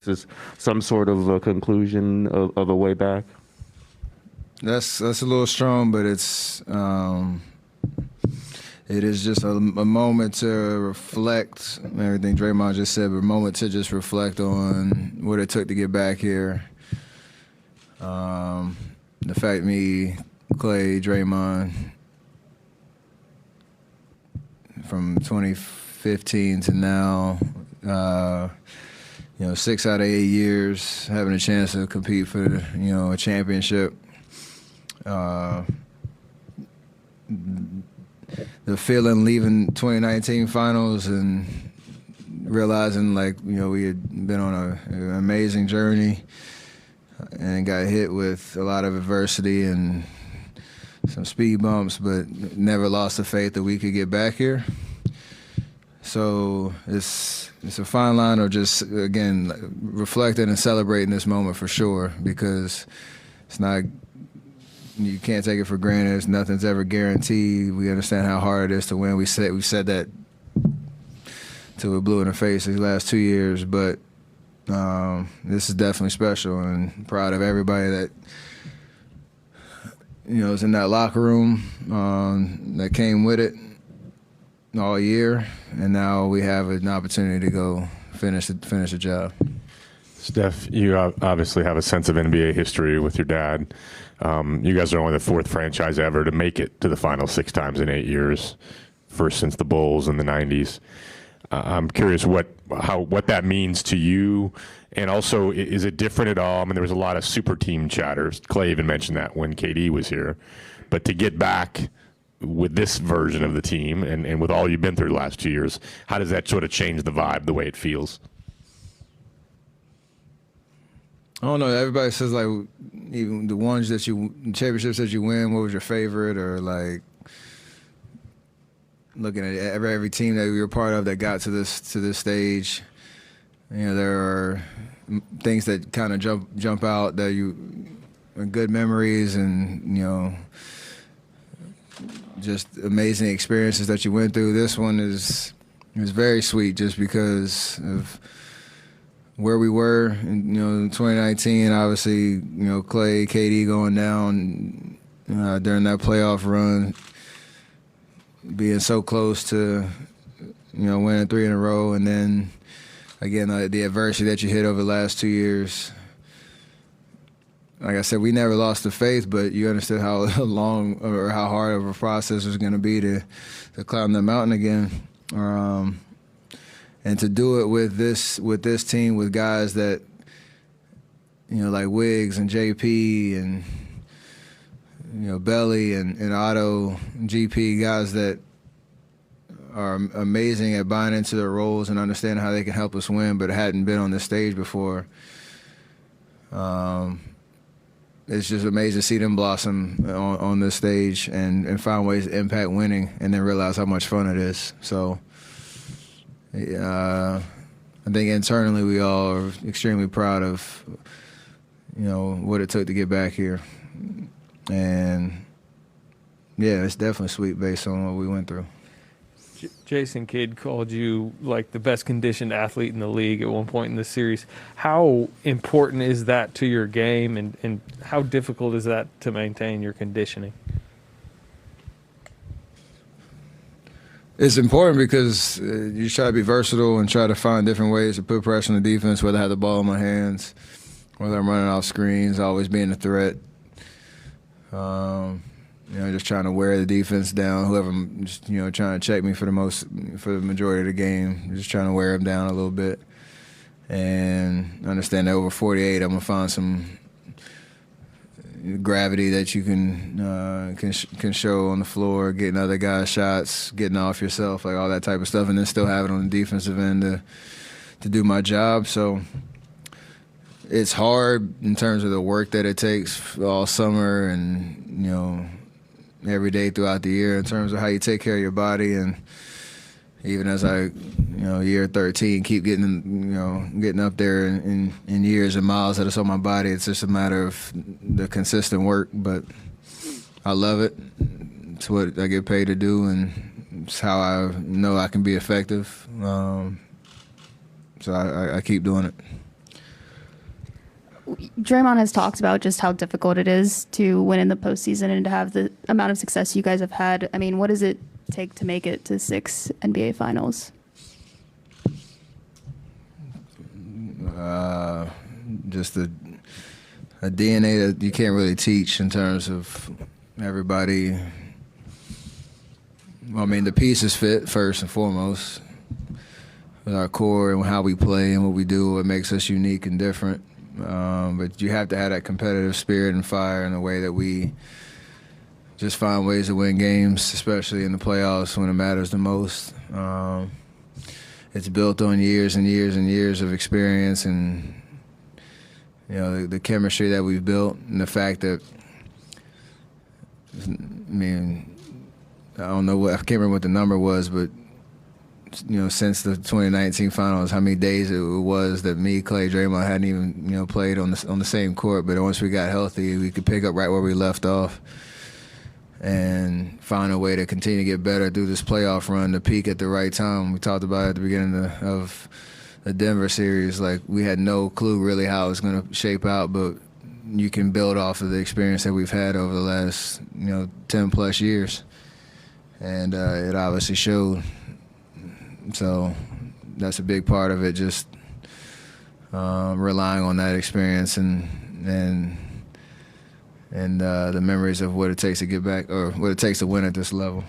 Is some sort of a conclusion of a way back? That's a little strong, but it is just a moment to reflect everything Draymond just said, but a moment to just reflect on what it took to get back here. The fact me, Clay, Draymond, from 2015 to now, 6 out of 8 years having a chance to compete for, a championship. The feeling leaving 2019 finals and realizing we had been on an amazing journey and got hit with a lot of adversity and some speed bumps, but never lost the faith that we could get back here. So it's a fine line of just, again, reflecting and celebrating this moment for sure, because it's not, you can't take it for granted. Nothing's ever guaranteed. We understand how hard it is to win. We said that till we're blue in the face these last 2 years, but this is definitely special, and proud of everybody that is in that locker room that came with it all year, and now we have an opportunity to go finish the job. Steph, you obviously have a sense of NBA history with your dad. You guys are only the fourth franchise ever to make it to the final 6 times in 8 years, first since the Bulls in the 90s. I'm curious what that means to you, and also, is it different at all? I mean, there was a lot of super team chatter. Clay even mentioned that when KD was here. But to get back with this version of the team and with all you've been through the last 2 years, how does that sort of change the vibe, the way it feels? I don't know. Everybody says, even the championships that you win, what was your favorite? Or, looking at every team that we were part of that got to this stage, there are things that kind of jump out that are good memories and, just amazing experiences that you went through. This one is very sweet just because of where we were in 2019. Obviously, Clay, KD going down during that playoff run, being so close to winning 3 in a row, and then again the adversity that you hit over the last 2 years. Like I said, we never lost the faith, but you understood how long or how hard of a process it was going to be to climb the mountain again. And to do it with this team, with guys that, like Wiggs and JP and, Belly and Otto, and GP, guys that are amazing at buying into their roles and understanding how they can help us win, but hadn't been on this stage before. It's just amazing to see them blossom on this stage and find ways to impact winning, and then realize how much fun it is. So I think internally we all are extremely proud of, what it took to get back here. And, yeah, it's definitely sweet based on what we went through. Jason Kidd called you the best conditioned athlete in the league at one point in the series. How important is that to your game, and how difficult is that to maintain your conditioning? It's important because you try to be versatile and try to find different ways to put pressure on the defense, whether I have the ball in my hands, whether I'm running off screens, always being a threat. Just trying to wear the defense down. Whoever, just, trying to check me for the majority of the game, just trying to wear them down a little bit. And understand that over 48, I'm gonna find some gravity that you can show on the floor, getting other guys' shots, getting off yourself, all that type of stuff, and then still have it on the defensive end to do my job. So it's hard in terms of the work that it takes all summer and every day throughout the year in terms of how you take care of your body. And even as I, year 13, keep getting up there in years and miles that it's on my body, it's just a matter of the consistent work. But I love it. It's what I get paid to do, and it's how I know I can be effective. So I keep doing it. Draymond has talked about just how difficult it is to win in the postseason and to have the amount of success you guys have had. I mean, what does it take to make it to 6 NBA Finals? Just a DNA that you can't really teach in terms of everybody. I mean, the pieces fit first and foremost with our core and how we play and what we do, what makes us unique and different. But you have to have that competitive spirit and fire in a way that we just find ways to win games, especially in the playoffs when it matters the most. It's built on years and years and years of experience and, you know, the chemistry that we've built and the fact that, I mean, I don't know I can't remember what the number was, but, you know, since the 2019 finals, how many days it was that me, Clay, Draymond hadn't even, you know, played on the same court. But once we got healthy, we could pick up right where we left off and find a way to continue to get better through this playoff run, to peak at the right time. We talked about it at the beginning of the Denver series. Like, we had no clue really how it was going to shape out, but you can build off of the experience that we've had over the last, you know, 10-plus years. And it obviously showed. So that's a big part of it, just relying on that experience and the memories of what it takes to get back, or what it takes to win at this level.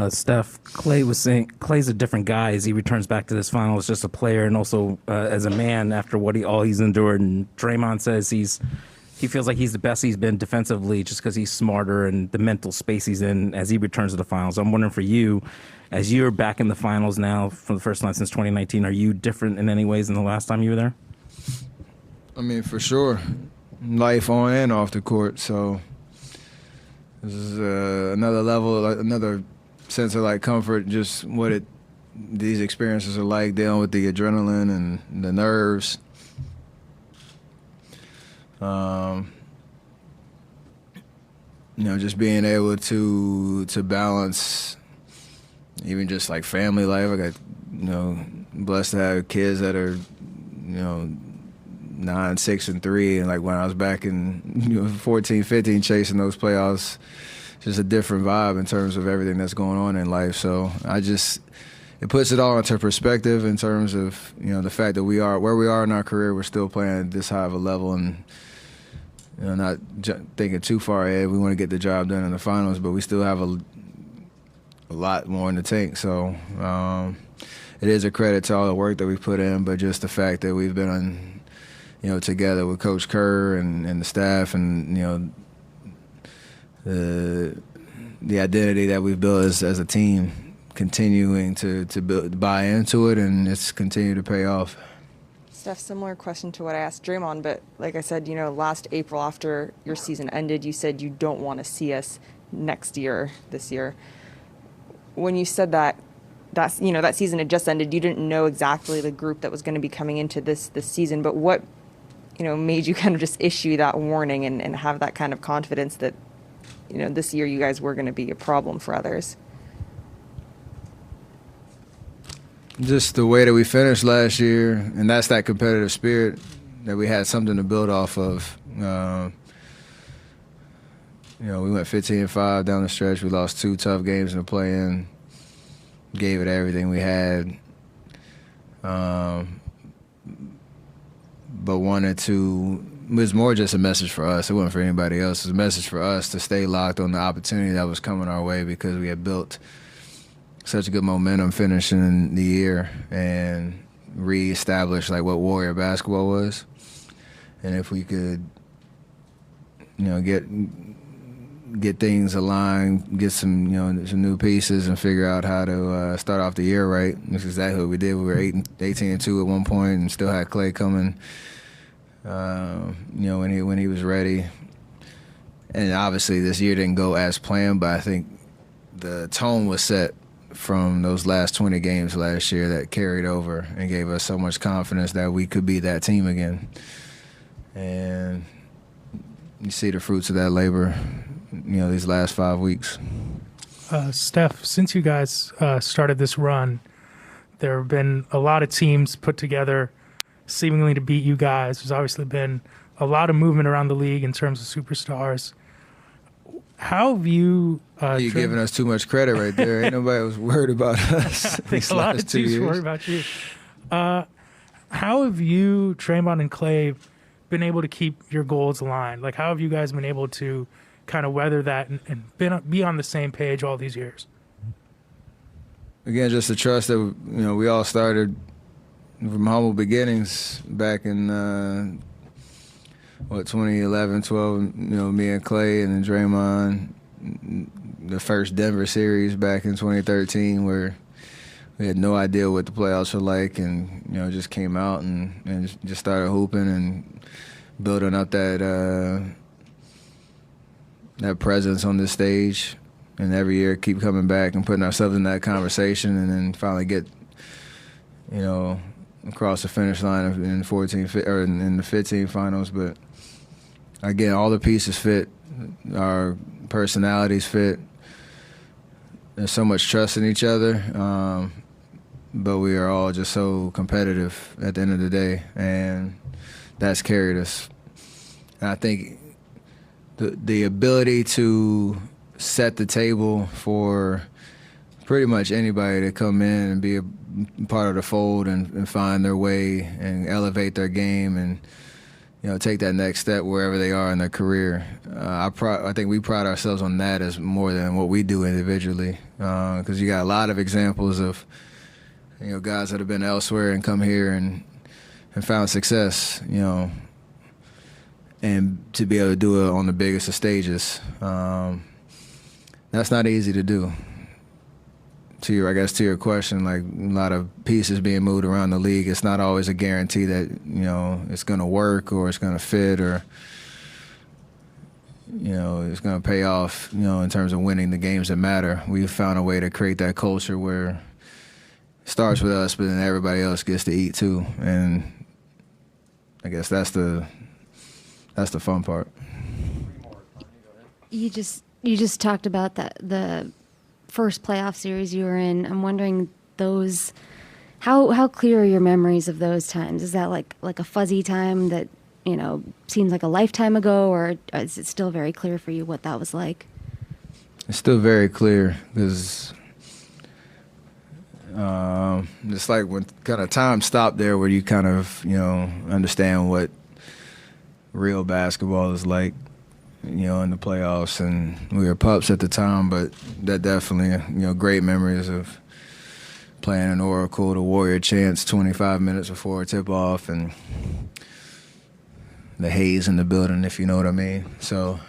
Steph, Clay was saying Clay's a different guy as he returns back to this final as just a player and also as a man after all he's endured. And Draymond says he feels like he's the best he's been defensively just because he's smarter and the mental space he's in as he returns to the finals. I'm wondering for you, as you're back in the finals now for the first time since 2019, are you different in any ways than the last time you were there? I mean, for sure. Life on and off the court. So this is another level, another sense of like comfort, just what these experiences are like, dealing with the adrenaline and the nerves. You know, just being able to balance even just like family life. I got, you know, blessed to have kids that are, you know, 9, 6, and 3. And like when I was back in, you know, 14, 15, chasing those playoffs, just a different vibe in terms of everything that's going on in life. So it puts it all into perspective in terms of, you know, the fact that where we are in our career, we're still playing at this high of a level and, you know, not thinking too far ahead. We want to get the job done in the finals, but we still have a lot more in the tank. So it is a credit to all the work that we've put in, but just the fact that we've been on, you know, together with Coach Kerr and the staff, and, you know, the identity that we've built as a team, continuing to buy into it, and it's continued to pay off. Steph, similar question to what I asked Draymond, but like I said, you know, last April after your season ended, you said you don't want to see us this year. When you said that season had just ended, you didn't know exactly the group that was going to be coming into this season, but what, you know, made you kind of just issue that warning and have that kind of confidence that, you know, this year you guys were going to be a problem for others? Just the way that we finished last year, and that's that competitive spirit that we had something to build off of. You know, we went 15-5 down the stretch. We lost 2 tough games in the play-in. Gave it everything we had. But wanted to, it was more just a message for us. It wasn't for anybody else. It was a message for us to stay locked on the opportunity that was coming our way, because we had built such a good momentum finishing the year and reestablish like what Warrior basketball was. And if we could, you know, get things aligned, get some, you know, some new pieces, and figure out how to start off the year right. That's exactly what we did. We were 18-2 at one point, and still had Clay coming, you know, when he was ready. And obviously this year didn't go as planned, but I think the tone was set from those last 20 games last year that carried over and gave us so much confidence that we could be that team again. And you see the fruits of that labor, you know, these last 5 weeks. Steph, since you guys started this run, there have been a lot of teams put together seemingly to beat you guys. There's obviously been a lot of movement around the league in terms of superstars. How have you? You're giving us too much credit right there. Ain't nobody was worried about us. I think a lot of teams worried about you. How have you, Draymond and Clay, been able to keep your goals aligned? Like, how have you guys been able to kind of weather that and be on the same page all these years? Again, just the trust that we all started from humble beginnings back in 2011, 12. Me and Clay and then Draymond, the first Denver series back in 2013, where we had no idea what the playoffs were like, and just came out and just started hooping and building up that presence on this stage. And every year keep coming back and putting ourselves in that conversation, and then finally get, across the finish line in 14 or in the 15 finals. But again, all the pieces fit, our personalities fit. There's so much trust in each other, but we are all just so competitive at the end of the day, and that's carried us. And I think the ability to set the table for pretty much anybody to come in and be a part of the fold and find their way and elevate their game and take that next step wherever they are in their career. I think we pride ourselves on that as more than what we do individually, because you got a lot of examples of guys that have been elsewhere and come here and found success, and to be able to do it on the biggest of stages. That's not easy to do. To your question, like a lot of pieces being moved around the league, it's not always a guarantee that it's going to work or it's going to fit or it's going to pay off. In terms of winning the games that matter, we've found a way to create that culture where it starts with us, but then everybody else gets to eat too, and I guess that's the fun part. You just talked about the first playoff series you were in. I'm wondering how clear are your memories of those times? Is that like a fuzzy time that seems like a lifetime ago, or is it still very clear for you what that was like? It's still very clear because it's like when kind of time stopped there, where you kind of understand what real basketball is like. In the playoffs, and we were pups at the time, but that definitely, great memories of playing in Oracle, the Warrior chants 25 minutes before tip-off, and the haze in the building, if you know what I mean. So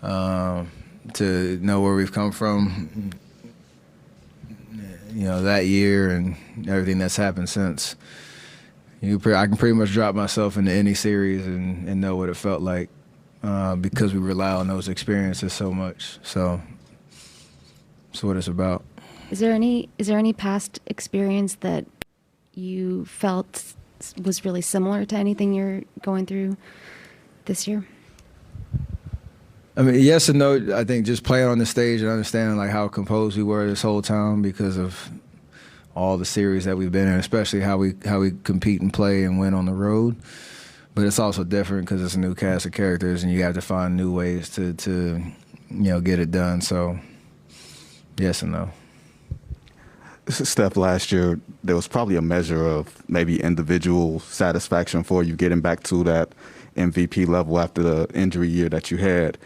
to know where we've come from, that year and everything that's happened since, I can pretty much drop myself into any series and know what it felt like. Because we rely on those experiences so much. So that's what it's about. Is there any past experience that you felt was really similar to anything you're going through this year? I mean, yes and no. I think just playing on the stage and understanding like how composed we were this whole time because of all the series that we've been in, especially how we compete and play and win on the road. But it's also different because it's a new cast of characters, and you have to find new ways to get it done. So, yes and no. Steph, last year there was probably a measure of maybe individual satisfaction for you getting back to that MVP level after the injury year that you had.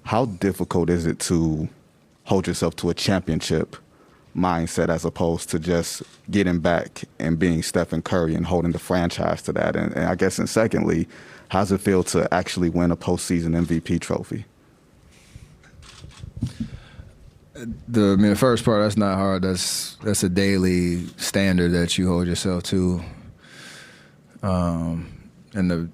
How difficult is it to hold yourself to a championship mindset as opposed to just getting back and being Stephen Curry and holding the franchise to that? And I guess, and secondly, how does it feel to actually win a postseason MVP trophy? The first part, that's not hard. That's a daily standard that you hold yourself to. And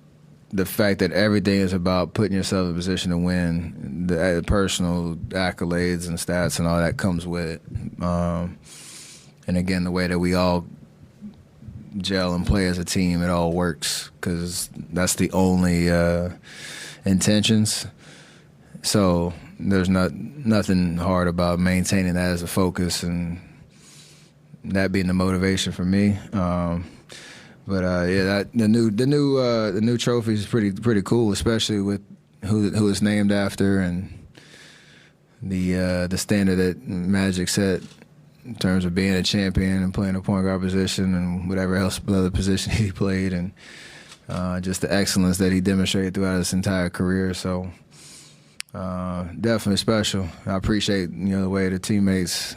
the fact that everything is about putting yourself in a position to win, the personal accolades and stats and all that comes with it. And again, the way that we all gel and play as a team, it all works because that's the only intentions. So there's nothing hard about maintaining that as a focus and that being the motivation for me. But the new trophy is pretty cool, especially with who it's named after and the standard that Magic set in terms of being a champion and playing a point guard position and whatever else other position he played, and just the excellence that he demonstrated throughout his entire career. So definitely special. I appreciate the way the teammates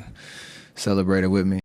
celebrated with me.